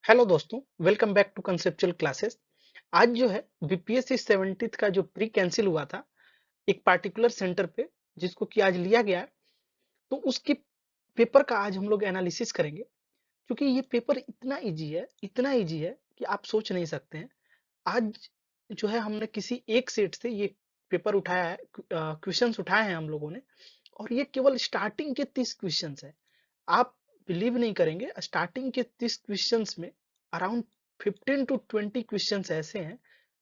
Hello दोस्तों, welcome back to conceptual classes. आज जो है बीपीएससी 70th का जो प्री कैंसिल हुआ था एक पार्टिकुलर सेंटर पे, जिसको कि आज लिया गया है, तो उसके पेपर का आज हम लोग एनालिसिस करेंगे। क्योंकि ये पेपर इतना इजी है कि आप सोच नहीं सकते हैं। आज जो है हमने किसी एक सेट से ये पेपर उठाया है, क्वेश्चंस उठाए हैं हम लोगों ने, और ये केवल स्टार्टिंग के 30 क्वेश्चंस है। आप बिलीव नहीं करेंगे, स्टार्टिंग के 30 क्वेश्चंस में अराउंड 15 टू 20 क्वेश्चंस ऐसे हैं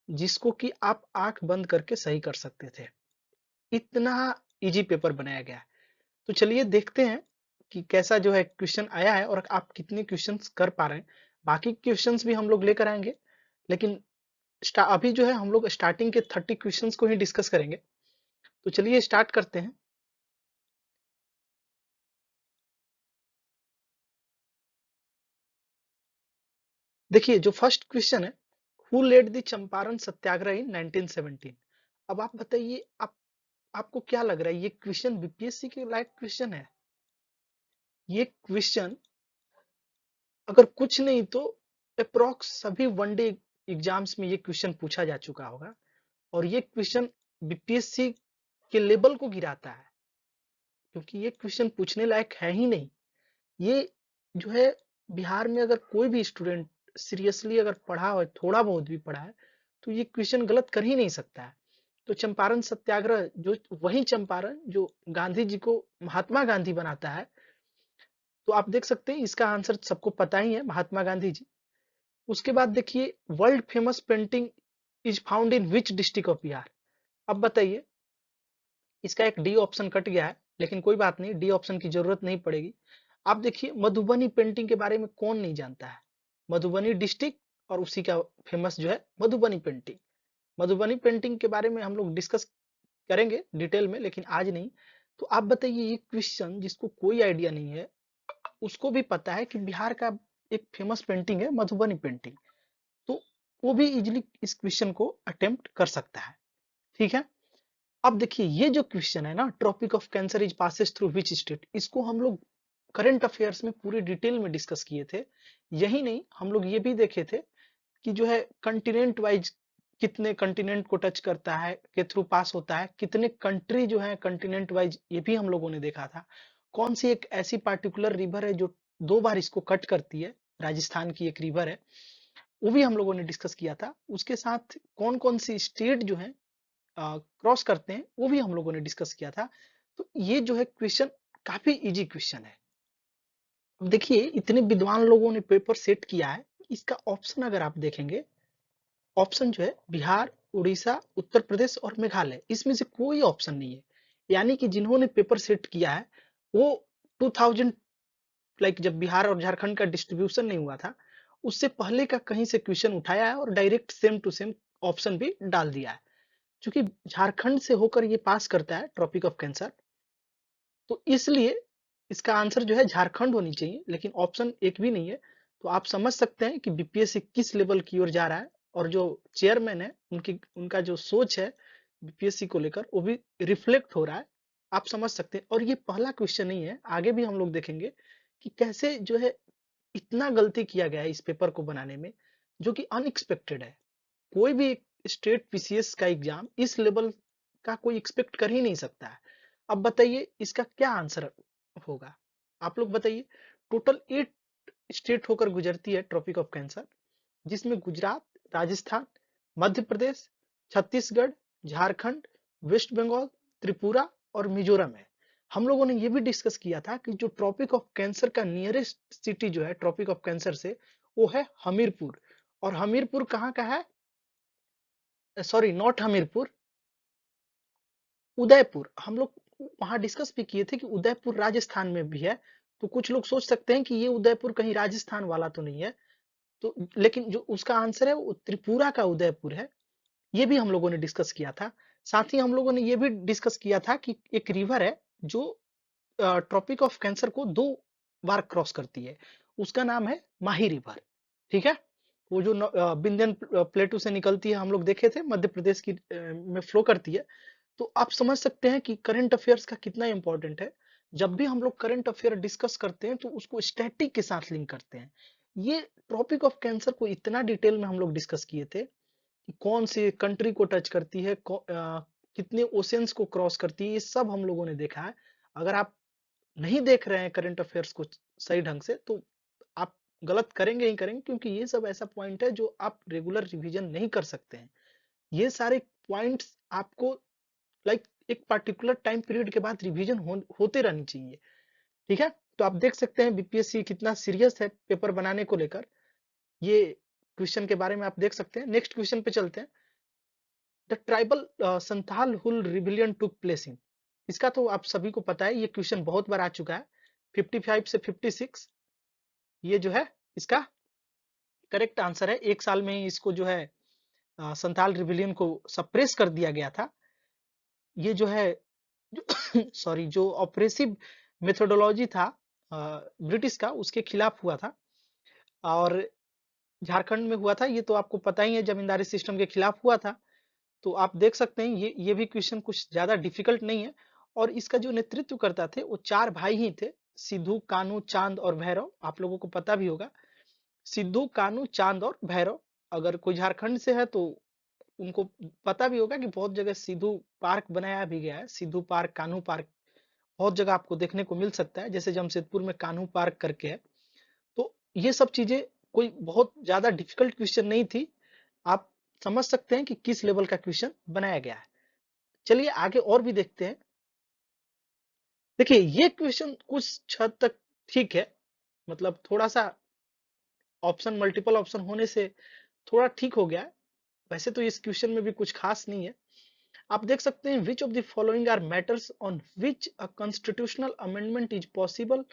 जिसको कि आप आंख बंद करके सही कर सकते थे। इतना इजी पेपर बनाया गया है। तो चलिए देखते हैं कि कैसा जो है क्वेश्चन आया है और आप कितने क्वेश्चंस कर पा रहे हैं। बाकी क्वेश्चंस भी हम लोग लेकर आएंगे, लेकिन अभी जो है हम लोग स्टार्टिंग के 30 क्वेश्चंस को ही डिस्कस करेंगे। तो चलिए स्टार्ट करते हैं। देखिए जो फर्स्ट क्वेश्चन है, हु लेड द चंपारण सत्याग्रह इन 1917। अब आप बताइए, आपको क्या लग रहा है, ये क्वेश्चन बीपीएससी के लायक क्वेश्चन है? ये क्वेश्चन अगर कुछ नहीं तो अप्रोक्स सभी वनडे एग्जाम्स में ये क्वेश्चन पूछा जा चुका होगा, और ये क्वेश्चन बीपीएससी के लेवल को गिराता है, क्योंकि ये क्वेश्चन पूछने लायक है ही नहीं। ये जो है, बिहार में अगर कोई भी स्टूडेंट सीरियसली अगर पढ़ा हो, थोड़ा बहुत भी पढ़ा है, तो ये क्वेश्चन गलत कर ही नहीं सकता है। तो चंपारण सत्याग्रह, जो वही चंपारण जो गांधी जी को महात्मा गांधी बनाता है, तो आप देख सकते हैं इसका आंसर सबको पता ही है, महात्मा गांधी जी। उसके बाद देखिए, world famous painting is found in which district of Bihar. अब बताइए, इसका एक डी ऑप्शन कट गया है, लेकिन कोई बात नहीं, डी ऑप्शन की जरूरत नहीं पड़ेगी। आप देखिए, मधुबनी पेंटिंग के बारे में कौन नहीं जानता है? मधुबनी डिस्ट्रिक्ट, और उसी का फेमस जो है मधुबनी पेंटिंग। मधुबनी पेंटिंग के बारे में हम लोग डिस्कस करेंगे डिटेल में, लेकिन आज नहीं। तो आप बताइए, ये क्वेश्चन जिसको कोई आइडिया नहीं है उसको भी पता है कि बिहार का एक फेमस पेंटिंग है मधुबनी पेंटिंग, तो वो भी इजिली इस क्वेश्चन को अटेम्प्ट कर सकता है। ठीक है। अब देखिए, ये जो क्वेश्चन है ना, tropic of cancer is passes through which state, इसको हम लोग करंट अफेयर्स में पूरी डिटेल में डिस्कस किए थे। यही नहीं, हम लोग ये भी देखे थे कि जो है कंटिनेंट वाइज कितने कंटिनेंट को टच करता है, के थ्रू पास होता है, कितने कंट्री जो है कंटिनेंट वाइज, ये भी हम लोगों ने देखा था। कौन सी एक ऐसी पार्टिकुलर रिवर है जो 2 बार इसको कट करती है, राजस्थान की एक रिवर है, वो भी हम लोगों ने डिस्कस किया था। उसके साथ कौन कौन सी स्टेट जो है क्रॉस करते हैं, वो भी हम लोगों ने डिस्कस किया था। तो ये जो है क्वेश्चन काफी इजी क्वेश्चन है। अब देखिए, इतने विद्वान लोगों ने पेपर सेट किया है, इसका ऑप्शन अगर आप देखेंगे, ऑप्शन जो है बिहार, उड़ीसा, उत्तर प्रदेश और मेघालय, इसमें से कोई ऑप्शन नहीं है। यानी कि जिन्होंने पेपर सेट किया है वो 2000, लाइक जब बिहार और झारखंड का डिस्ट्रीब्यूशन नहीं हुआ था, उससे पहले का कहीं से क्वेश्चन उठाया है और direct same to same option भी डाल दिया है। क्योंकि झारखंड से होकर ये पास करता है ट्रॉपिक ऑफ कैंसर, तो इसलिए इसका आंसर जो है झारखंड होनी चाहिए, लेकिन ऑप्शन एक भी नहीं है। तो आप समझ सकते हैं कि बीपीएससी किस लेवल की ओर जा रहा है, और जो चेयरमैन है उनकी उनका जो सोच है बीपीएससी को लेकर, वो भी रिफ्लेक्ट हो रहा है। आप समझ सकते हैं। और ये पहला क्वेश्चन नहीं है, आगे भी हम लोग देखेंगे कि कैसे जो है इतना गलती किया गया है इस पेपर को बनाने में, जो कि अनएक्सपेक्टेड है। कोई भी स्टेट पीसीएस का एग्जाम इस लेवल का कोई एक्सपेक्ट कर ही नहीं सकता है। अब बताइए इसका क्या आंसर होगा, आप लोग बताइए। टोटल 8 स्टेट होकर गुजरती है ट्रॉपिक ऑफ कैंसर, जिसमें गुजरात, राजस्थान, मध्य प्रदेश, छत्तीसगढ़, झारखंड, वेस्ट बंगाल, त्रिपुरा और मिजोरम है। हम लोगों ने यह भी डिस्कस किया था कि जो ट्रॉपिक ऑफ कैंसर का नियरेस्ट सिटी जो है ट्रॉपिक ऑफ कैंसर से, वो है हमीरपुर। और हमीरपुर कहाँ का है? Sorry, not Hamirpur, Udaipur. हम लोग वहां डिस्कस भी किए थे कि उदयपुर राजस्थान में भी है। तो कुछ लोग सोच सकते हैं कि ये उदयपुर कहीं राजस्थान वाला तो नहीं है, तो लेकिन जो उसका आंसर है वो त्रिपुरा का उदयपुर है। ये भी हम लोगों ने डिस्कस किया था। साथ ही हम लोगों ने ये भी डिस्कस किया था कि एक रिवर है जो ट्रॉपिक ऑफ कैंसर को 2 बार क्रॉस करती है, उसका नाम है माही रिवर। ठीक है। वो जो विंध्यन प्लेटू से निकलती है, हम लोग देखे थे, मध्य प्रदेश की में फ्लो करती है। तो आप समझ सकते हैं कि करंट अफेयर्स का कितना इंपॉर्टेंट है। जब भी हम लोग करंट अफेयर डिस्कस करते हैं तो उसको स्टैटिक के साथ लिंक करते हैं। ये ट्रॉपिक ऑफ कैंसर को इतना डिटेल में हम लोग डिस्कस किए थे कि कौन सी कंट्री को टच करती है, कितने ओशियंस को क्रॉस करती है, ये सब हम लोगों ने देखा है। अगर आप नहीं देख रहे हैं करंट अफेयर्स को सही ढंग से, तो आप गलत करेंगे ही करेंगे, क्योंकि ये सब ऐसा पॉइंट है जो आप रेगुलर रिवीजन नहीं कर सकते हैं। ये सारे पॉइंट्स आपको एक पार्टिकुलर टाइम पीरियड के बाद रिवीजन होते रहनी चाहिए। ठीक है, तो आप देख सकते हैं बीपीएससी कितना सीरियस है पेपर बनाने को लेकर। ये क्वेश्चन के बारे में आप देख सकते हैं। नेक्स्ट क्वेश्चन पे चलते हैं। The tribal Santhal Hul rebellion took place in, इसका तो आप सभी को पता है, ये क्वेश्चन बहुत बार आ चुका है। 55 से 56 ये जो है इसका करेक्ट आंसर है। एक साल में ही इसको जो है संथाल रिबिलियन को सप्रेस कर दिया गया था। ये जो है सॉरी, जो ऑपरेसिव मेथोडोलॉजी था ब्रिटिश का, उसके खिलाफ हुआ था। और झारखंड में हुआ था, ये तो आपको पता ही है, जमींदारी सिस्टम के खिलाफ हुआ था। तो आप देख सकते हैं ये भी क्वेश्चन कुछ ज्यादा डिफिकल्ट नहीं है। और इसका जो नेतृत्व करता थे वो चार भाई ही थे, सिद्धू, कान्हू, चांद और भैरव। आप लोगों को पता भी होगा, सिद्धू, कान्हू, चांद और भैरव। अगर कोई झारखंड से है तो उनको पता भी होगा कि बहुत जगह सिद्धू पार्क बनाया भी गया है। सिद्धू पार्क, कान्हू पार्क बहुत जगह आपको देखने को मिल सकता है, जैसे जमशेदपुर में कान्हू पार्क करके है। तो ये सब चीजें कोई बहुत ज्यादा डिफिकल्ट क्वेश्चन नहीं थी। आप समझ सकते हैं कि किस लेवल का क्वेश्चन बनाया गया है। चलिए आगे और भी देखते हैं। देखिए ये क्वेश्चन कुछ हद तक ठीक है, मतलब थोड़ा सा ऑप्शन, मल्टीपल ऑप्शन होने से थोड़ा ठीक हो गया है। वैसे तो इस क्वेश्चन में भी कुछ खास नहीं है। आप देख सकते हैं, which of the following are matters on which a constitutional amendment is possible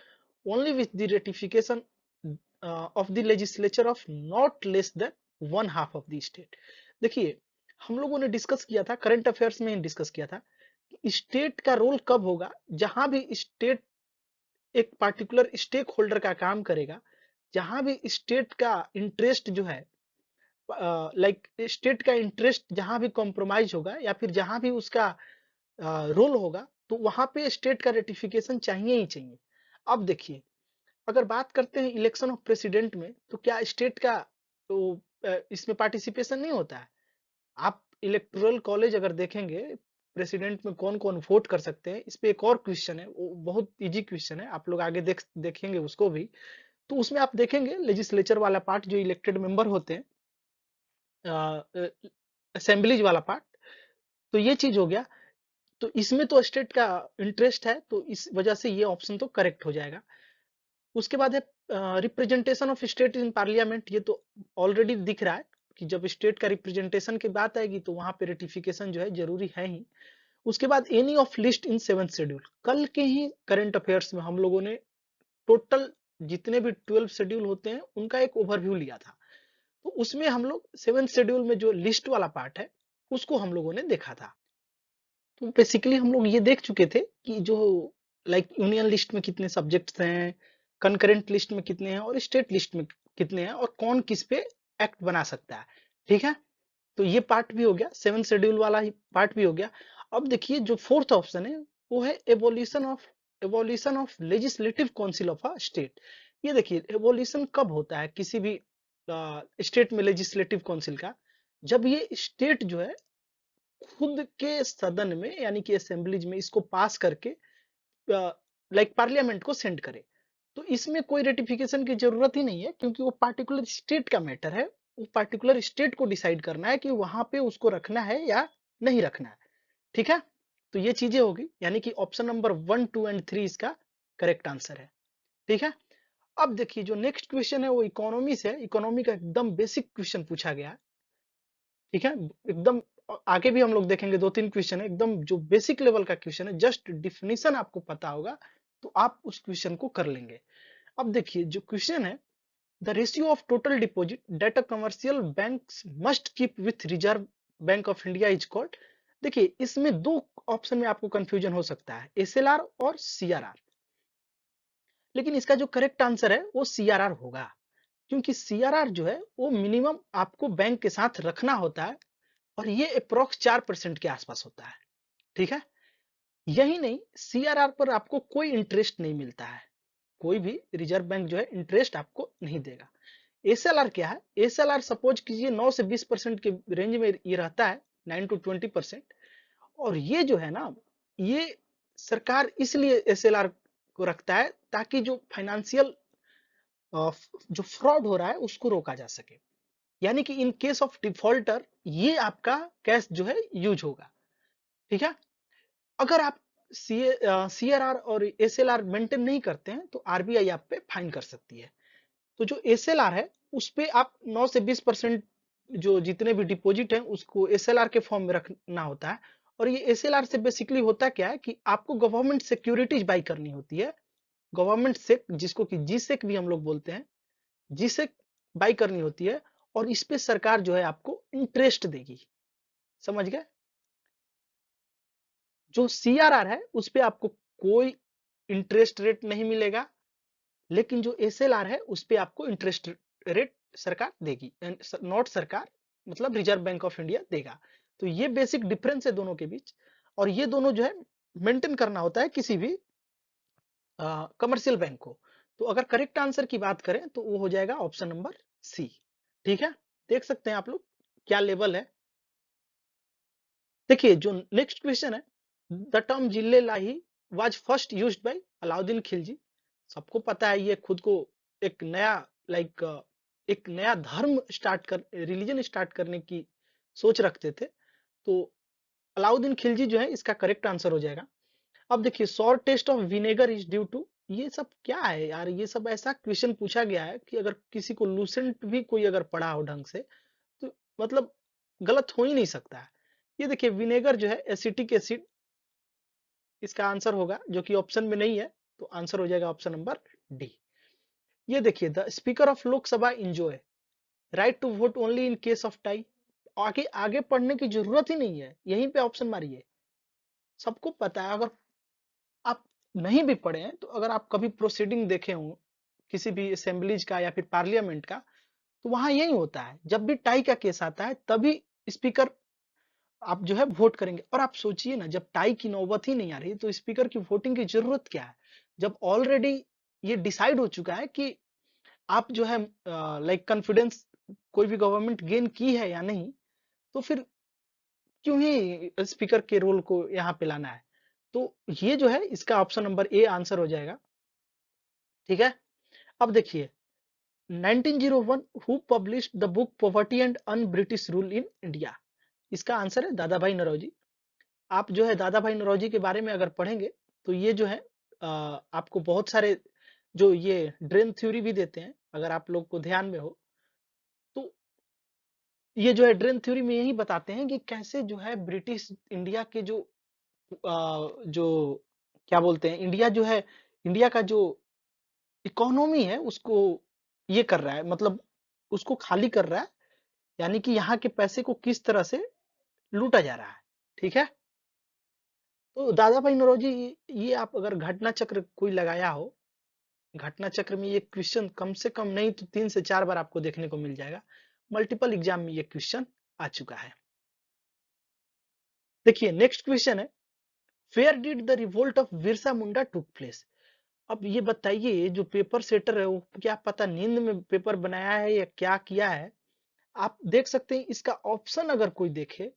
only with the ratification of the legislature of not less than one half of the state. देखिए हम लोगों ने डिस्कस किया था, करंट अफेयर्स में discuss किया था, state का रोल कब होगा। जहां भी स्टेट एक पार्टिकुलर स्टेक होल्डर का काम करेगा, जहां भी स्टेट का इंटरेस्ट जो है, स्टेट का इंटरेस्ट जहां भी कॉम्प्रोमाइज होगा या फिर जहां भी उसका रोल होगा, तो वहां पे स्टेट का रेटिफिकेशन चाहिए ही चाहिए। अब देखिए, अगर बात करते हैं इलेक्शन ऑफ प्रेसिडेंट में, तो क्या स्टेट का तो इसमें पार्टिसिपेशन नहीं होता है। आप इलेक्टोरल कॉलेज अगर देखेंगे, प्रेसिडेंट में कौन कौन वोट कर सकते हैं, इस पे एक और क्वेश्चन है, वो बहुत इजी क्वेश्चन है, आप लोग आगे देखेंगे उसको भी। तो उसमें आप देखेंगे लेजिस्लेचर वाला पार्ट, जो इलेक्टेड मेंबर होते हैं, असेंबलीज वाला पार्ट, तो ये चीज हो गया। तो इसमें तो स्टेट का इंटरेस्ट है, तो इस वजह से ये ऑप्शन तो करेक्ट हो जाएगा। उसके बाद है representation of state in parliament. ये तो ऑलरेडी दिख रहा है कि जब स्टेट का रिप्रेजेंटेशन की बात आएगी तो वहां पे रेटिफिकेशन जो है जरूरी है ही। उसके बाद any of list in seventh schedule. कल के ही करंट अफेयर्स में हम लोगों ने टोटल जितने भी 12 शेड्यूल होते हैं उनका एक ओवरव्यू लिया था। तो उसमें हम लोग सेवेंथ शेड्यूल में जो लिस्ट वाला पार्ट है उसको हम लोगों ने देखा था। तो बेसिकली हम लोग ये देख चुके थे कि जो यूनियन लिस्ट में कितने सब्जेक्ट्स हैं, कंकरेंट लिस्ट में कितने हैं और स्टेट लिस्ट में कितने हैं, और कौन किस पे एक्ट बना सकता है। ठीक है, तो ये पार्ट भी हो गया, सेवन शेड्यूल वाला ही पार्ट भी हो गया। अब देखिए जो फोर्थ ऑप्शन है वो है evolution of legislative council of a state. ये देखिए एवोल्यूशन कब होता है किसी भी स्टेट में लेजिस्लेटिव काउंसिल का, जब ये स्टेट जो है खुद के सदन में यानी कि असेंबलीज में इसको पास करके पार्लियामेंट को सेंड करे। तो इसमें कोई रेटिफिकेशन की जरूरत ही नहीं है, क्योंकि वो पार्टिकुलर स्टेट का मैटर है। वो पार्टिकुलर स्टेट को डिसाइड करना है कि वहां पे उसको रखना है या नहीं रखना है। ठीक है, तो ये चीजें होगी, यानी कि ऑप्शन नंबर 1, 2 एंड 3 इसका करेक्ट आंसर है। ठीक है, अब देखिए जो नेक्स्ट क्वेश्चन है वो इकोनॉमी से है। इकोनॉमी का एकदम बेसिक क्वेश्चन पूछा गया है। ठीक है, एकदम आगे भी हम लोग देखेंगे, 2-3 क्वेश्चन है एकदम जो बेसिक लेवल का क्वेश्चन है, जस्ट डिफिनीशन आपको पता होगा तो आप उस क्वेश्चन को कर लेंगे। अब देखिए जो क्वेश्चन है, the ratio of total deposit that a commercial banks must keep with reserve bank of India is called. देखिए इसमें दो ऑप्शन में आपको कंफ्यूजन हो सकता है, एसएलआर और सीआरआर। लेकिन इसका जो करेक्ट आंसर है वो सीआरआर होगा, क्योंकि सीआरआर जो है वो मिनिमम आपको बैंक के साथ रखना होता है, और ये अप्रोक्स 4% के आसपास होता है। ठीक है, यही नहीं, सीआरआर पर आपको कोई इंटरेस्ट नहीं मिलता है, कोई भी रिजर्व बैंक जो है इंटरेस्ट आपको नहीं देगा। एसएलआर क्या है? एसएलआर सपोज कीजिए 9 से 20% के रेंज में ये रहता है, 9 टू 20%। और ये जो है ना, ये सरकार इसलिए एसएलआर को रखता है ताकि जो फाइनेंशियल जो फ्रॉड हो रहा है उसको रोका जा सके। यानी कि इन केस ऑफ डिफॉल्टर ये आपका कैश जो है यूज होगा। ठीक है, अगर आप सीआरआर और एसएलआर मेंटेन नहीं करते हैं तो आरबीआई आप पे फाइन कर सकती है। तो जो एसएलआर है उस पे आप 9 से 20% जो जितने भी डिपॉजिट है उसको एसएलआर के फॉर्म में रखना होता है। और ये एसएलआर से बेसिकली होता क्या है कि आपको गवर्नमेंट सिक्योरिटीज बाई करनी होती है, गवर्नमेंट सेक जिसको कि जीसेक भी हम लोग बोलते हैं, जीसेक बाई करनी होती है। और इस पे सरकार जो है आपको इंटरेस्ट देगी, समझ गए? जो सीआरआर है उस पे आपको कोई इंटरेस्ट रेट नहीं मिलेगा, लेकिन जो एसएलआर है उस पे आपको इंटरेस्ट रेट सरकार देगी, नॉट सरकार मतलब रिजर्व बैंक ऑफ इंडिया देगा। तो ये बेसिक डिफरेंस है दोनों के बीच। और ये दोनों जो है मेंटेन करना होता है किसी भी कमर्शियल बैंक को। तो अगर करेक्ट आंसर की बात करें तो वो हो जाएगा ऑप्शन नंबर सी। ठीक है, देख सकते हैं आप लोग क्या लेवल है। देखिए जो नेक्स्ट क्वेश्चन है, द टर्म जिले लाही was first used by Alauddin Khilji. सबको पता है ये खुद को एक नया लाइक एक नया धर्म स्टार्ट कर रिलीजन स्टार्ट करने की सोच रखते थे। तो अलाउद्दीन खिलजी जो है इसका करेक्ट आंसर हो जाएगा। अब देखिए sour test of vinegar is due to, ये सब क्या है यार? ये सब ऐसा क्वेश्चन पूछा गया है कि अगर किसी को लूसेंट भी कोई अगर पढ़ा हो ढंग से तो मतलब गलत हो ही नहीं सकता है। ये देखिए विनेगर जो है एसिटिक एसिड इसका आंसर होगा, जो कि ऑप्शन में नहीं है। तो आंसर हो जाएगा ऑप्शन नंबर डी। ये देखिए the speaker of Lok Sabha enjoy right to vote only in case of tie. आगे आगे पढ़ने की जरूरत ही नहीं है, यहीं पे ऑप्शन मारिए, सबको पता है। अगर आप नहीं भी पढ़े हैं तो अगर आप कभी प्रोसीडिंग देखे हो किसी भी असेंबलीज का या फिर पार्लियामेंट का, तो वहां यही होता है, जब भी टाई का केस आता है तभी स्पीकर आप जो है वोट करेंगे। और आप सोचिए ना, जब टाई की नौबत ही नहीं आ रही तो स्पीकर की वोटिंग की जरूरत क्या है? जब ऑलरेडी ये डिसाइड हो चुका है कि आप जो है लाइक कॉन्फिडेंस कोई भी गवर्नमेंट गेन की है या नहीं, तो फिर क्यों ही स्पीकर के रोल को यहाँ पे लाना है? तो ये जो है इसका ऑप्शन नंबर ए आंसर हो जाएगा। ठीक है, अब देखिए 1901 who published the book poverty and un British rule in India. इसका आंसर है दादा भाई नौरोजी। आप जो है दादा भाई नौरोजी के बारे में अगर पढ़ेंगे तो ये जो है आपको बहुत सारे जो ये ड्रेन थ्योरी भी देते हैं, अगर आप लोग को ध्यान में हो तो ये जो है ड्रेन थ्योरी में यही बताते हैं कि कैसे जो है ब्रिटिश इंडिया के जो जो क्या बोलते हैं, इंडिया जो है, इंडिया का जो इकोनॉमी है उसको ये कर रहा है, मतलब उसको खाली कर रहा है। यानी कि यहाँ के पैसे को किस तरह से लूटा जा रहा है। ठीक है, तो दादा भाई नौरोजी ये आप अगर घटना चक्र कोई लगाया हो, घटना चक्र में ये क्वेश्चन कम से कम नहीं तो 3 से 4 बार आपको देखने को मिल जाएगा। मल्टीपल एग्जाम में ये क्वेश्चन आ चुका है। देखिए नेक्स्ट क्वेश्चन है, where did the revolt of Birsa Munda took place. अब ये बताइए जो पेपर सेटर है वो क्या पता नींद में पेपर बनाया है या क्या किया है। आप देख सकते हैं इसका ऑप्शन अगर कोई देखे,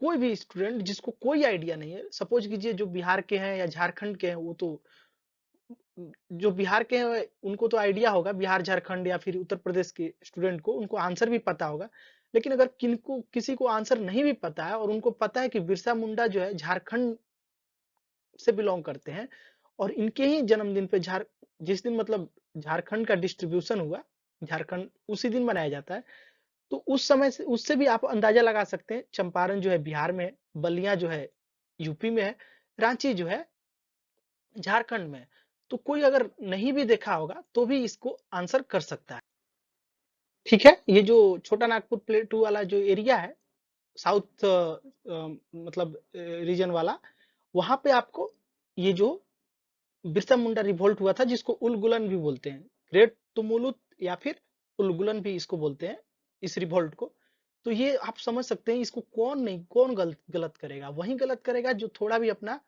कोई भी स्टूडेंट जिसको कोई आइडिया नहीं है, सपोज कीजिए जो बिहार के हैं या झारखंड के हैं, वो तो जो बिहार के हैं उनको तो आइडिया होगा, बिहार झारखंड या फिर उत्तर प्रदेश के स्टूडेंट को उनको आंसर भी पता होगा। लेकिन अगर किनको किसी को आंसर नहीं भी पता है और उनको पता है कि बिरसा मुंडा जो है झारखंड से बिलोंग करते हैं और इनके ही जन्मदिन पे जिस दिन मतलब झारखंड का डिस्ट्रीब्यूशन हुआ, झारखंड उसी दिन मनाया जाता है। तो उस समय से उससे भी आप अंदाजा लगा सकते हैं, चंपारण जो है बिहार में है, बलिया जो है यूपी में है, रांची जो है झारखंड में। तो कोई अगर नहीं भी देखा होगा तो भी इसको आंसर कर सकता है। ठीक है, ये जो छोटा नागपुर प्लेटू वाला जो एरिया है, साउथ मतलब रीजन वाला, वहां पे आपको ये जो बिरसा मुंडा रिवोल्ट हुआ था, जिसको उलगुलन भी बोलते हैं, ग्रेट तुमुलुत या फिर उलगुलन भी इसको बोलते हैं, इस रिवोल्ट को। तो ये आप समझ सकते हैं इसको कौन नहीं कौन गलत करेगा, वही गलत करेगा जो थोड़ा भी अपना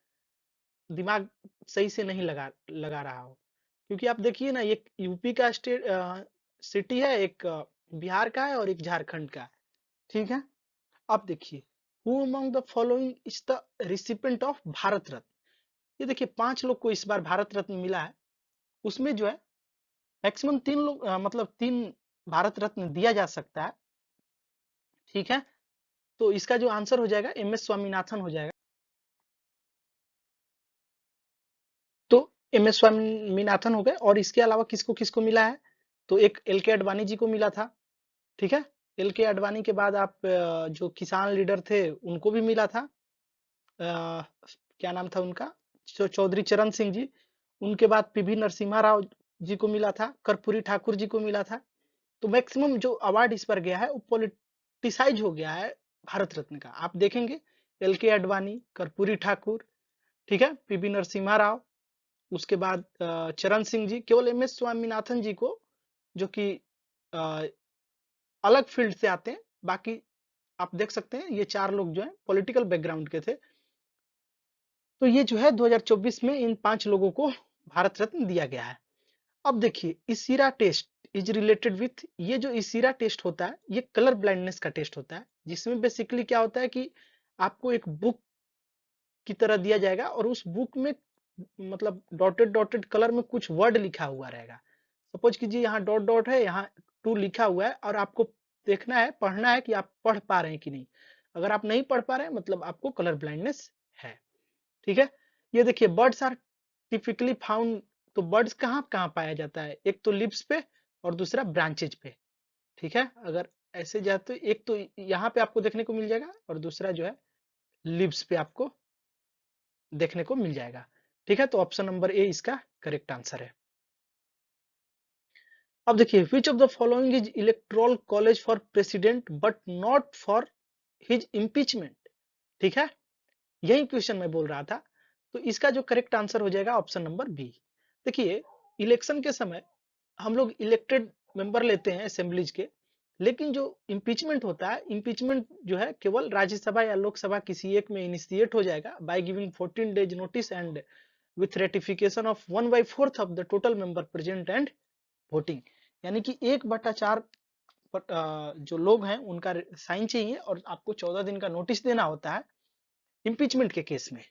दिमाग सही से नहीं लगा लगा रहा हो। क्योंकि आप देखिए ना, ये यूपी का सिटी है, एक बिहार का है और एक झारखंड का है। ठीक है। अब देखिए, who among the following is the recipient of Bharat Ratna. ये देखिए 5 लोग को इस बार भारत रत्न मिला है। उसमें जो है मैक्सिमम 3 लोग मतलब 3 भारत रत्न दिया जा सकता है। ठीक है। तो इसका जो आंसर हो जाएगा एम एस स्वामीनाथन हो जाएगा। तो एम एस स्वामीनाथन हो गए। और इसके अलावा किसको किसको मिला है? तो एक एल के अडवाणी जी को मिला था। ठीक है। एल के अडवाणी के बाद आप जो किसान लीडर थे उनको भी मिला था। क्या नाम था उनका? चौधरी चरण सिंह जी। उनके बाद पीवी नरसिम्हा राव जी को मिला था। कर्पूरी ठाकुर जी को मिला था। तो मैक्सिमम जो अवार्ड इस पर गया है वो पॉलिटिसाइज हो गया है भारत रत्न का। आप देखेंगे एल के अडवाणी, कर्पूरी ठाकुर, ठीक है, पीवी नरसिम्हा राव, उसके बाद चरण सिंह जी, केवल एम एस स्वामीनाथन जी को, जो कि अलग फील्ड से आते हैं। बाकी आप देख सकते हैं ये 4 लोग जो हैं पॉलिटिकल बैकग्राउंड के थे। तो ये जो है 2024 में इन 5 लोगों को भारत रत्न दिया गया है। अब देखिए इसीरा टेस्ट इज रिलेटेड विथ, ये जो इसीरा टेस्ट होता है ये कलर ब्लाइंडनेस का टेस्ट होता है, जिसमें बेसिकली क्या होता है कि आपको एक बुक की तरह दिया जाएगा और उस बुक में मतलब डॉटेड डॉटेड कलर में कुछ वर्ड लिखा हुआ रहेगा। सपोज कीजिए यहाँ डॉट डॉट है, यहाँ टू लिखा हुआ है और आपको देखना है, पढ़ना है कि आप पढ़ पा रहे हैं कि नहीं। अगर आप नहीं पढ़ पा रहे हैं मतलब आपको कलर ब्लाइंडनेस है। ठीक है। ये देखिए बर्ड्स आर टिपिकली फाउंड। तो बर्ड्स कहाँ कहाँ पाया जाता है? एक तो लिप्स पे और दूसरा ब्रांचेज पे। ठीक है। अगर ऐसे जाए तो एक तो यहाँ पे आपको देखने को मिल जाएगा और दूसरा जो है लिप्स पे आपको देखने को मिल जाएगा। ठीक है। तो ऑप्शन नंबर ए इसका करेक्ट आंसर है। अब देखिए विच of the following is electoral college for president but not for his impeachment. ठीक है। यही क्वेश्चन मैं बोल रहा था। तो इसका जो करेक्ट आंसर हो जाएगा ऑप्शन नंबर बी। देखिए इलेक्शन के समय हम लोग इलेक्टेड मेंबर लेते हैं असेंबलीज के, लेकिन जो इम्पीचमेंट होता है, इम्पीचमेंट जो है केवल राज्यसभा या लोकसभा किसी एक में इनिशिएट हो जाएगा by giving 14 days notice and with ratification of 1/4 of the total member present and voting. यानी कि 1/4 जो लोग हैं उनका साइन चाहिए और आपको 14 दिन का नोटिस देना होता है इम्पीचमेंट के केस में।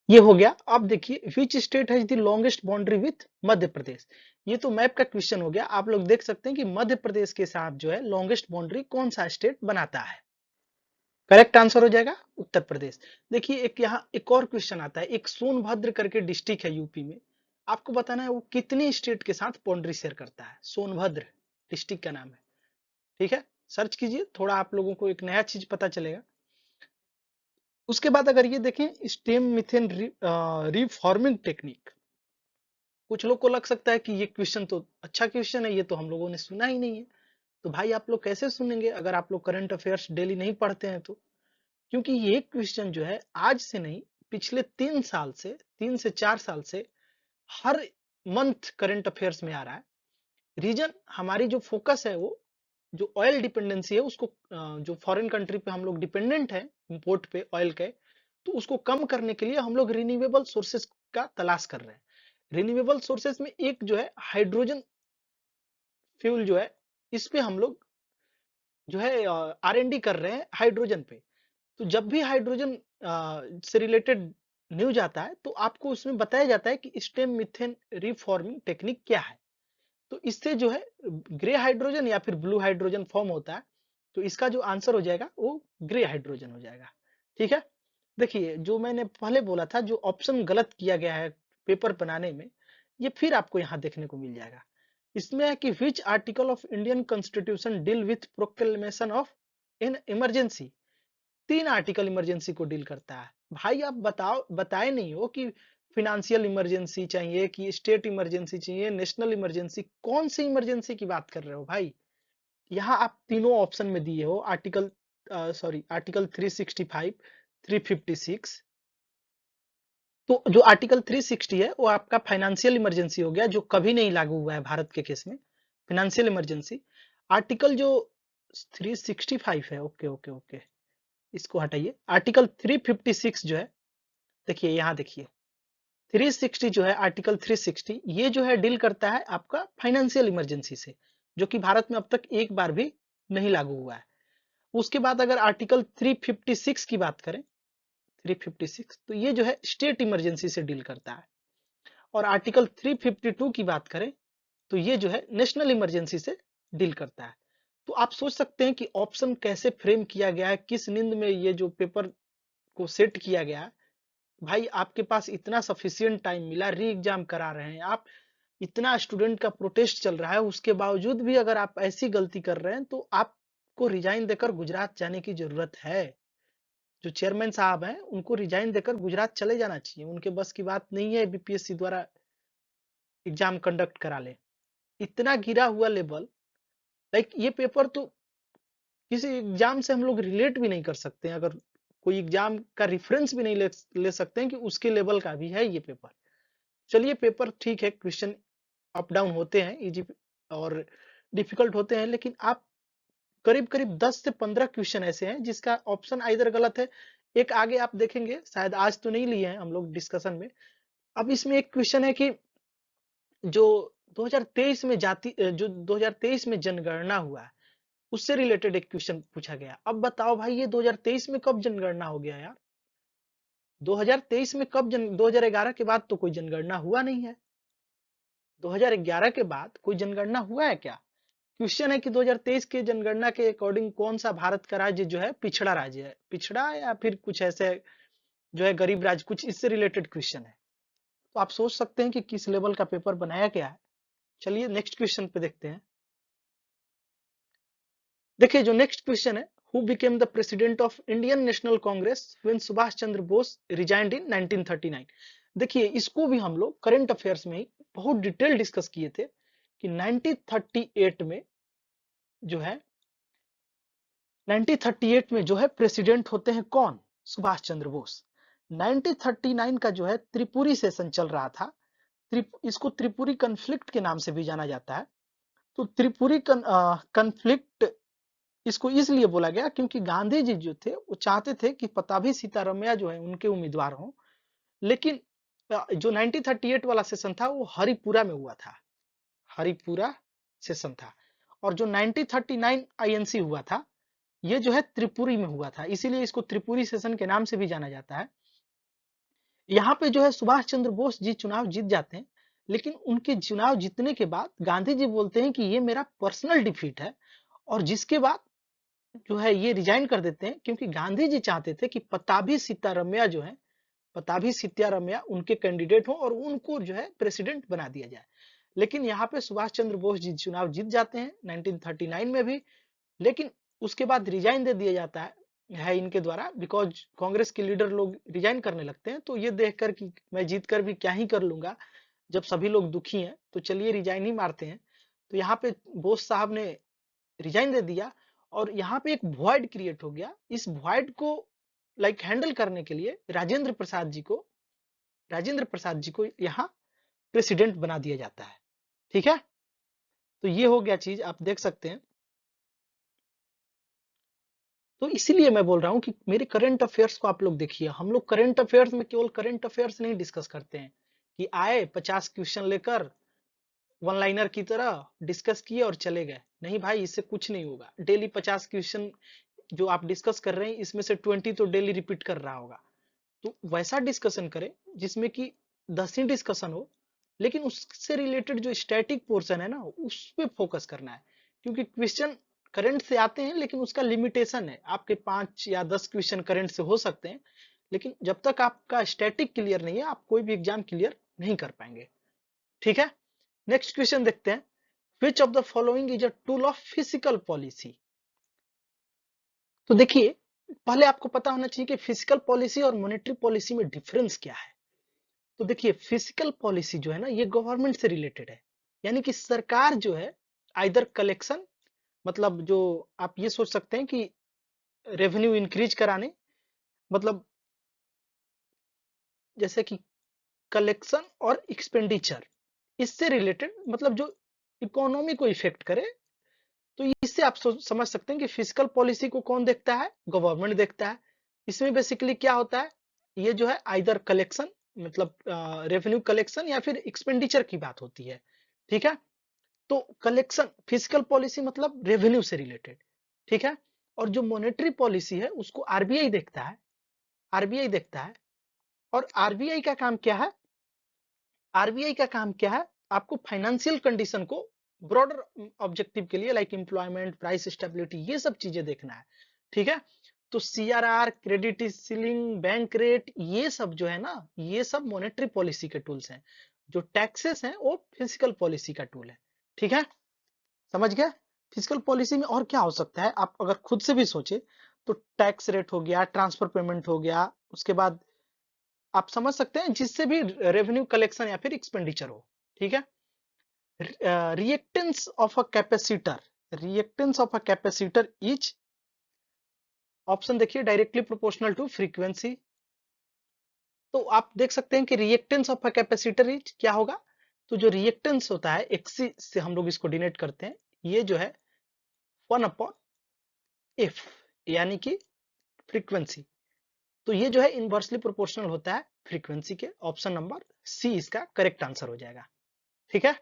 ये हो गया। अब देखिए which state has the longest boundary with Madhya Pradesh. ये तो मैप का क्वेश्चन हो गया। आप लोग देख सकते हैं कि मध्य प्रदेश के साथ जो है लॉन्गेस्ट बाउंड्री कौन सा स्टेट बनाता है? करेक्ट आंसर हो जाएगा उत्तर प्रदेश। देखिए एक यहाँ एक और क्वेश्चन आता है, एक सोनभद्र करके डिस्ट्रिक्ट है यूपी में, आपको बताना है वो कितने स्टेट के साथ बाउंड्री शेयर करता है। सोनभद्र डिस्ट्रिक्ट का नाम है। ठीक है। सर्च कीजिए, थोड़ा आप लोगों को एक नया चीज पता चलेगा। उसके बाद अगर ये देखें स्टेम मिथेन रिफॉर्मिंग टेक्निक, कुछ लोग को लग सकता है कि ये क्वेश्चन तो अच्छा क्वेश्चन है, ये तो हम लोगों ने सुना ही नहीं है। तो भाई आप लोग कैसे सुनेंगे अगर आप लोग करंट अफेयर्स डेली नहीं पढ़ते हैं तो? क्योंकि ये क्वेश्चन जो है आज से नहीं, पिछले 3 साल से, 3 से 4 साल से हर मंथ करंट अफेयर्स में आ रहा है। रीजन हमारी जो फोकस है वो जो ऑयल डिपेंडेंसी है उसको जो फॉरेन कंट्री पे हम लोग डिपेंडेंट है इंपोर्ट पे ऑयल के, तो उसको कम करने के लिए हम लोग रिन्यूएबल सोर्सेस का तलाश कर रहे हैं। रिन्यूएबल सोर्सेस में एक जो है हाइड्रोजन फ्यूल जो है, इस पे हम लोग जो है R&D कर रहे हैं हाइड्रोजन पे। तो जब भी हाइड्रोजन से रिलेटेड न्यूज आता है तो आपको उसमें बताया जाता है कि स्टेम मिथेन रिफॉर्मिंग टेक्निक क्या है। तो इससे जो है ग्रे हाइड्रोजन या फिर ब्लू हाइड्रोजन फॉर्म होता है। तो इसका जो आंसर हो जाएगा वो ग्रे हाइड्रोजन हो जाएगा। ठीक है। देखिए जो मैंने पहले बोला था, जो ऑप्शन गलत किया गया है पेपर बनाने में, ये फिर आपको यहाँ देखने को मिल जाएगा। इसमें है कि which article of Indian constitution deal with proclamation of in emergency. 3 article emergency को डील करता है। भाई आप बताओ, बताए नहीं हो कि फिनेंशियल इमरजेंसी चाहिए कि स्टेट इमरजेंसी चाहिए, नेशनल इमरजेंसी, कौन सी इमरजेंसी की बात कर रहे हो भाई? यहाँ आप तीनों ऑप्शन में दिए हो आर्टिकल आर्टिकल 365, 356। तो जो आर्टिकल 360 है वो आपका फाइनेंशियल इमरजेंसी हो गया, जो कभी नहीं लागू हुआ है भारत के केस में, फाइनेंशियल इमरजेंसी। आर्टिकल जो 365 है, ओके ओके ओके, इसको हटाइए। आर्टिकल 356 जो है, देखिए यहाँ देखिए 360 जो है, आर्टिकल 360 ये जो है डील करता है आपका फाइनेंशियल इमरजेंसी से, जो कि भारत में अब तक एक बार भी नहीं लागू हुआ है। उसके बाद अगर आर्टिकल 356 की बात करें, 356 तो ये जो है स्टेट इमरजेंसी से डील करता है। और आर्टिकल 352 की बात करें तो ये जो है नेशनल इमरजेंसी से डील करता है। तो आप सोच सकते हैं कि ऑप्शन कैसे फ्रेम किया गया है, किस नींद में ये जो पेपर को सेट किया गया है। भाई आपके पास इतना सफिशियंट टाइम मिला, री एग्जाम करा रहे हैं आप, इतना स्टूडेंट का प्रोटेस्ट चल रहा है, उसके बावजूद भी अगर आप ऐसी गलती कर रहे हैं तो आपको रिजाइन देकर गुजरात जाने की जरूरत है। जो चेयरमैन साहब हैं उनको रिजाइन देकर गुजरात चले जाना चाहिए, उनके बस की बात नहीं है बीपीएससी द्वारा एग्जाम कंडक्ट करा ले। इतना गिरा हुआ लेवल, लाइक ये पेपर तो किसी एग्जाम से हम लोग रिलेट भी नहीं कर सकते हैं, अगर कोई एग्जाम का रेफरेंस भी नहीं ले सकते हैं कि उसके लेवल का भी है ये पेपर। चलिए पेपर ठीक है, क्वेश्चन अप डाउन होते हैं, इजी और डिफिकल्ट होते हैं, लेकिन आप करीब करीब 10 से 15 क्वेश्चन ऐसे हैं जिसका ऑप्शन आइदर गलत है। एक आगे आप देखेंगे, शायद आज तो नहीं लिए हैं हम लोग डिस्कशन में। अब इसमें एक क्वेश्चन है कि जो 2023 में जो 2023 में जनगणना हुआ है उससे रिलेटेड एक क्वेश्चन पूछा गया। अब बताओ भाई ये 2023 में कब जनगणना हो गया यार? 2023 में कब 2011 के बाद तो कोई जनगणना हुआ नहीं है। 2011 के बाद कोई जनगणना हुआ है क्या? क्वेश्चन है कि 2023 के जनगणना के अकॉर्डिंग कौन सा भारत का राज्य जो है पिछड़ा राज्य है, पिछड़ा या फिर कुछ ऐसे जो है गरीब राज्य, कुछ इससे रिलेटेड क्वेश्चन है। तो आप सोच सकते हैं कि किस लेवल का पेपर बनाया गया है। चलिए नेक्स्ट क्वेश्चन पे देखते हैं। देखिए जो नेक्स्ट क्वेश्चन है, who became the president of Indian National Congress when Subhash Chandra Bose resigned in 1939। देखिए इसको भी हम लोग करंट अफेयर्स में ही बहुत डिटेल डिस्कस किए थे कि 1938 में जो है 1938 में जो है प्रेसिडेंट होते हैं कौन? सुभाष चंद्र बोस। 1939 का जो है त्रिपुरी सेशन चल रहा था। इसको त्रिपुरी कन्फ्लिक्ट के नाम से भी जाना जाता है। तो त्रिपुरी कन्फ्लिक्ट इसको इसलिए बोला गया क्योंकि गांधी जी जो थे वो चाहते थे कि पताभी सीतारमैया जो है उनके उम्मीदवार हों। लेकिन जो 1938 वाला सेशन था वो हरिपुरा में हुआ था, हरिपुरा सेशन था। और जो 1939 आईएनसी हुआ था ये जो है त्रिपुरी में हुआ था, इसीलिए इसको त्रिपुरी सेशन के नाम से भी जाना जाता है। यहाँ पे जो है सुभाष चंद्र बोस जी चुनाव जीत जाते हैं, लेकिन उनके चुनाव जीतने के बाद गांधी जी बोलते हैं कि ये मेरा पर्सनल डिफीट है, और जिसके बाद जो है ये रिजाइन कर देते हैं क्योंकि गांधी जी चाहते थे कि पताभी सीतारमैया जो है, पताभी सीतारमैया उनके कैंडिडेट हो और उनको जो है प्रेसिडेंट बना दिया जाए। लेकिन यहाँ पे सुभाष चंद्र बोस जी चुनाव जीत जाते हैं 1939 में भी, लेकिन उसके बाद रिजाइन दे दिया जाता है इनके द्वारा, बिकॉज कांग्रेस के लीडर लोग रिजाइन करने लगते हैं। तो ये देखकर कि मैं जीत कर भी क्या ही कर लूंगा जब सभी लोग दुखी हैं, तो चलिए रिजाइन ही मारते हैं। तो यहाँ पे बोस साहब ने रिजाइन दे दिया और यहाँ पे एक वॉइड क्रिएट हो गया। इस वॉइड को लाइक हैंडल करने के लिए राजेंद्र प्रसाद जी को यहाँ प्रेसिडेंट बना दिया जाता है। ठीक है, तो ये हो गया चीज, आप देख सकते हैं। तो इसीलिए मैं बोल रहा हूँ कि मेरे करंट अफेयर्स को आप लोग देखिए। हम लोग करंट अफेयर्स में केवल करंट अफेयर्स नहीं डिस्कस करते हैं कि आए 50 क्वेश्चन लेकर वन लाइनर की तरह डिस्कस किए और चले गए। नहीं भाई, इससे कुछ नहीं होगा। डेली 50 क्वेश्चन जो आप डिस्कस कर रहे हैं इसमें से 20 तो डेली रिपीट कर रहा होगा। तो वैसा डिस्कशन करें जिसमें कि 10 ही डिस्कशन हो, लेकिन उससे रिलेटेड जो स्टैटिक पोर्शन है ना उस पर फोकस करना है। क्योंकि क्वेश्चन करंट से आते हैं लेकिन उसका लिमिटेशन है, आपके 5 या 10 क्वेश्चन करंट से हो सकते हैं, लेकिन जब तक आपका स्टैटिक क्लियर नहीं है आप कोई भी एग्जाम क्लियर नहीं कर पाएंगे। ठीक है, नेक्स्ट क्वेश्चन देखते हैं। Which of the following is a tool of physical policy? तो देखिए पहले आपको पता होना चाहिए कि फिजिकल पॉलिसी और मॉनेटरी पॉलिसी में डिफरेंस क्या है। तो देखिए फिजिकल पॉलिसी जो है ना ये गवर्नमेंट से रिलेटेड है, यानी कि सरकार जो है आइदर कलेक्शन, मतलब जो आप ये सोच सकते हैं कि रेवेन्यू इंक्रीज कराने, मतलब जैसे कि कलेक्शन और एक्सपेंडिचर, इससे रिलेटेड, मतलब जो इकोनॉमी को इफेक्ट करे। तो इससे आप समझ सकते हैं कि फिजिकल पॉलिसी को कौन देखता है? गवर्नमेंट देखता है। इसमें बेसिकली क्या होता है, ये जो है आइदर कलेक्शन मतलब रेवेन्यू कलेक्शन या फिर एक्सपेंडिचर की बात होती है, ठीक है। तो कलेक्शन फिजिकल पॉलिसी मतलब रेवेन्यू से रिलेटेड, ठीक है। और जो मॉनेटरी पॉलिसी है उसको आरबीआई देखता है, आरबीआई देखता है। और आरबीआई का काम क्या है, आरबीआई का काम क्या है, आपको फाइनेंशियल कंडीशन को ब्रॉडर ऑब्जेक्टिव के लिए लाइक एम्प्लॉयमेंट, प्राइस स्टेबिलिटी, ये सब चीजें देखना है, ठीक है। तो CRR, credit ceiling, bank rate, ये सब जो है ना, ये सब मॉनेटरी पॉलिसी के टूल्स हैं। जो टैक्सेस हैं वो फिजिकल पॉलिसी का टूल है, ठीक है। समझ गए। फिजिकल पॉलिसी में और क्या हो सकता है, आप अगर खुद से भी सोचे तो टैक्स रेट हो गया, ट्रांसफर पेमेंट हो गया, उसके बाद आप समझ सकते हैं जिससे भी रेवेन्यू कलेक्शन या फिर एक्सपेंडिचर हो, ठीक है। Reactance of a capacitor, reactance of a capacitor is, option देखिए, डायरेक्टली प्रोपोर्शनल टू फ्रीक्वेंसी। तो आप देख सकते हैं कि reactance of a capacitor is क्या होगा। तो जो रिएक्टेंस होता है, एक्सी से हम लोग इसको डिनोट करते हैं, ये जो है 1/f, यानी कि फ्रीक्वेंसी। तो ये जो है इनवर्सली प्रोपोर्शनल होता है फ्रीक्वेंसी के। ऑप्शन नंबर सी इसका करेक्ट आंसर हो जाएगा, ठीक है।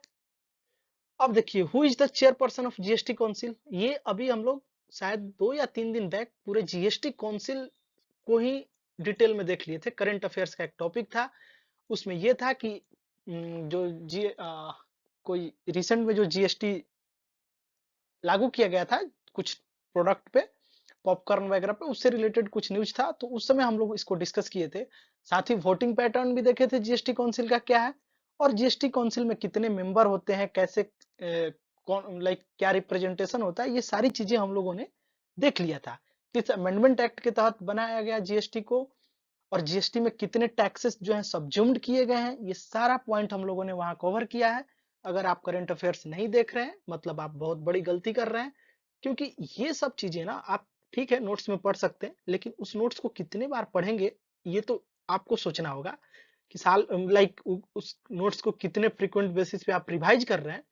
अब देखिए, who is the chairperson of GST council. ये अभी हम लोग शायद 2 या 3 दिन बैक पूरे जीएसटी काउंसिल को ही डिटेल में देख लिए थे। करंट अफेयर्स का एक टॉपिक था, उसमें ये था कि जो कोई रिसेंट में जो जीएसटी लागू किया गया था कुछ प्रोडक्ट पे, पॉपकॉर्न वगैरह पे, उससे रिलेटेड कुछ न्यूज था, तो उस समय हम लोग इसको डिस्कस किए थे। साथ ही वोटिंग पैटर्न भी देखे थे जीएसटी काउंसिल का क्या है, और जीएसटी काउंसिल में कितने मेंबर होते हैं, कैसे कौन लाइक क्या रिप्रेजेंटेशन होता है, ये सारी चीजें हम लोगों ने देख लिया था। किस अमेंडमेंट एक्ट के तहत बनाया गया जीएसटी को, और जीएसटी में कितने टैक्सेस जो हैं सब्ज्यूम्ड किए गए हैं, ये सारा पॉइंट हम लोगों ने वहां कवर किया है। अगर आप करंट अफेयर्स नहीं देख रहे हैं मतलब आप बहुत बड़ी गलती कर रहे हैं, क्योंकि ये सब चीजें ना आप ठीक है नोट्स में पढ़ सकते हैं, लेकिन उस नोट्स को कितने बार पढ़ेंगे ये तो आपको सोचना होगा कि साल लाइक उस नोट्स को कितने फ्रीक्वेंट बेसिस पे आप रिवाइज कर रहे हैं।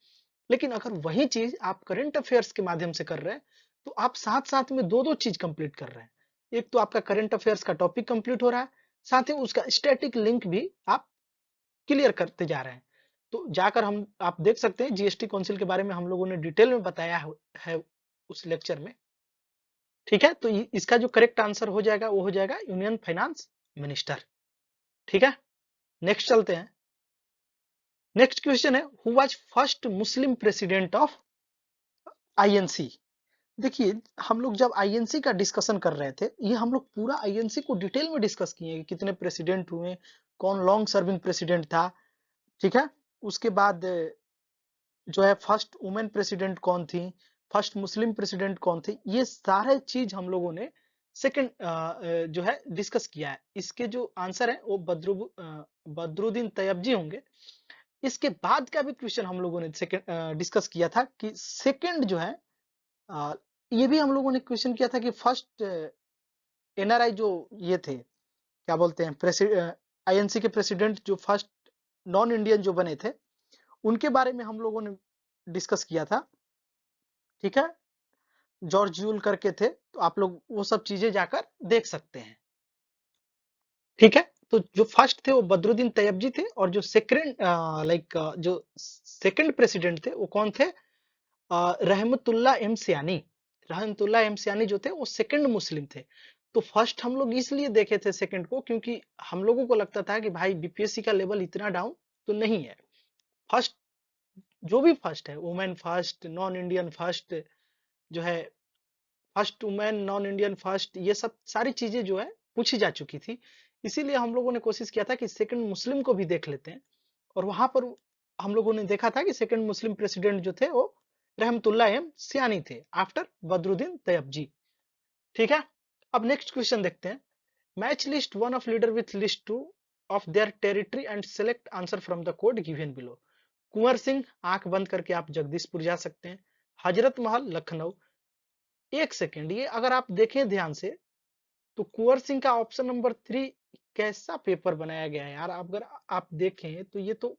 लेकिन अगर वही चीज आप करंट अफेयर्स के माध्यम से कर रहे हैं, तो आप साथ साथ में दो दो चीज कंप्लीट कर रहे हैं। एक तो आपका करंट अफेयर्स का टॉपिक कंप्लीट हो रहा है, साथ ही उसका स्टैटिक लिंक भी आप क्लियर करते जा रहे हैं। तो जाकर हम आप देख सकते हैं जीएसटी काउंसिल के बारे में हम लोगों ने डिटेल में बताया है उस लेक्चर में, ठीक है। तो इसका जो करेक्ट आंसर हो जाएगा वो हो जाएगा यूनियन फाइनेंस मिनिस्टर, ठीक है। नेक्स्ट चलते हैं। नेक्स्ट क्वेश्चन है, who was first Muslim president of INC. देखिए, हम लोग जब आईएनसी का डिस्कशन कर रहे थे, ये हम लोग पूरा आईएनसी को डिटेल में डिस्कस किए कि कितने प्रेसिडेंट हुए, कौन लॉन्ग सर्विंग प्रेसिडेंट था, ठीक है। उसके बाद जो है फर्स्ट वुमेन प्रेसिडेंट कौन थी, फर्स्ट मुस्लिम प्रेसिडेंट कौन थे, ये सारे चीज हम लोगों ने सेकंड जो है डिस्कस किया है। इसके जो आंसर है वो बदरुद्दीन तैयबजी होंगे। इसके बाद का भी क्वेश्चन हम लोगों ने सेकंड डिस्कस किया था कि सेकंड जो है आ, ये भी हम लोगों ने क्वेश्चन किया था कि फर्स्ट एनआरआई जो ये थे, क्या बोलते हैं, आईएनसी के प्रेसिडेंट जो फर्स्ट नॉन इंडियन जो बने थे, उनके बारे में हम लोगों ने डिस्कस किया था, ठीक है। जॉर्ज यूल करके थे, तो आप लोग वो सब चीजें जाकर देख सकते हैं, ठीक है। तो जो फर्स्ट थे वो बदरुद्दीन तैयबजी थे, और जो सेकंड लाइक जो सेकंड प्रेसिडेंट थे वो कौन थे, रहमतुल्लाह एम सियानी। रहमतुल्लाह एम सियानी जो थे वो सेकंड मुस्लिम थे। तो फर्स्ट हम लोग इसलिए देखे थे सेकंड को क्योंकि हम लोगों को लगता था कि भाई बीपीएससी का लेवल इतना डाउन तो नहीं है। फर्स्ट जो भी फर्स्ट है, women first, non Indian first जो है, first women, non Indian first, ये सब सारी चीजें जो है पूछी जा चुकी थी। इसीलिए हम लोगों ने कोशिश किया था कि सेकंड मुस्लिम को भी देख लेते हैं, और वहां पर हम लोगों ने देखा था कि सेकंड मुस्लिम प्रेसिडेंट जो थे वो रहमतुल्लाह एम सियानी थे आफ्टर बदरुद्दीन तैयबजी, ठीक है। अब नेक्स्ट क्वेश्चन देखते हैं। Match list one of leader with list two of their territory and select answer from the code given below. Kunwar Singh, आंख बंद करके आप जगदीशपुर जा सकते हैं। हजरत महल, लखनऊ। एक सेकेंड, ये अगर आप देखें ध्यान से तो कुंवर सिंह का ऑप्शन नंबर 3 कैसा पेपर बनाया गया है यार। अगर आप देखें तो ये तो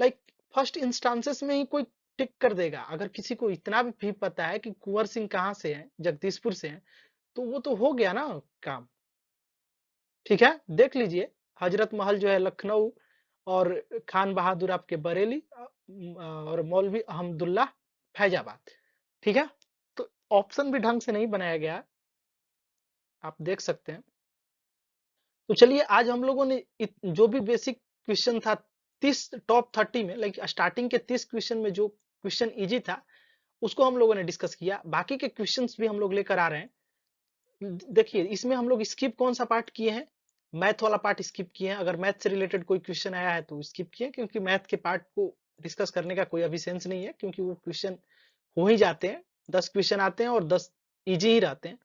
लाइक फर्स्ट इंस्टांसेस में ही कोई टिक कर देगा। अगर किसी को इतना भी पता है कि कुंवर सिंह कहाँ से है, जगदीशपुर से है, तो वो तो हो गया ना काम, ठीक है। देख लीजिए, हजरत महल जो है लखनऊ, और खान बहादुर आपके बरेली, और मौलवी अहमदुल्ला फैजाबाद। ठीक है, तो ऑप्शन भी ढंग से नहीं बनाया गया, आप देख सकते हैं। तो चलिए आज हम लोगों ने जो भी बेसिक क्वेश्चन था 30 टॉप 30 में, लाइक स्टार्टिंग के 30 क्वेश्चन में जो क्वेश्चन इजी था उसको हम लोगों ने डिस्कस किया। बाकी के क्वेश्चंस भी हम लोग लेकर आ रहे हैं। देखिए इसमें हम लोग स्किप कौन सा पार्ट किए हैं, मैथ वाला पार्ट स्किप किए हैं। अगर मैथ से रिलेटेड कोई क्वेश्चन आया है तो स्किप किए, क्योंकि मैथ के पार्ट को डिस्कस करने का कोई अभी सेंस नहीं है, क्योंकि वो क्वेश्चन हो ही जाते हैं, 10 क्वेश्चन आते हैं और 10 इजी ही रहते हैं।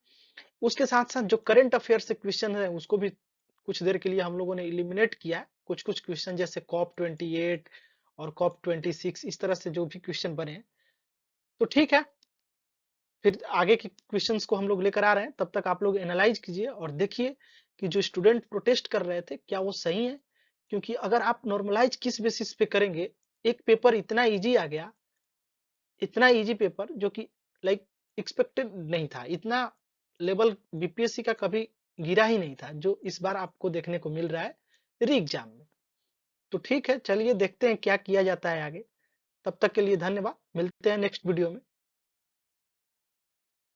उसके साथ साथ जो करंट अफेयर से क्वेश्चन है उसको भी कुछ देर के लिए हम लोगों ने इलिमिनेट किया है। कुछ कुछ क्वेश्चन जैसे कॉप 28 और कॉप 26, इस तरह से जो भी क्वेश्चन बने हैं। तो ठीक है, फिर आगे के क्वेश्चंस को हम लोग लेकर आ रहे हैं। तब तक आप लोग एनालाइज कीजिए और देखिए कि जो स्टूडेंट प्रोटेस्ट कर रहे थे क्या वो सही है। क्योंकि अगर आप नॉर्मलाइज किस बेसिस पे करेंगे, एक पेपर इतना इजी आ गया, इतना इजी पेपर जो कि लाइक एक्सपेक्टेड नहीं था, इतना लेवल बीपीएससी का कभी गिरा ही नहीं था, जो इस बार आपको देखने को मिल रहा है री एग्जाम में। तो ठीक है, चलिए देखते हैं क्या किया जाता है आगे। तब तक के लिए धन्यवाद, मिलते हैं नेक्स्ट वीडियो में।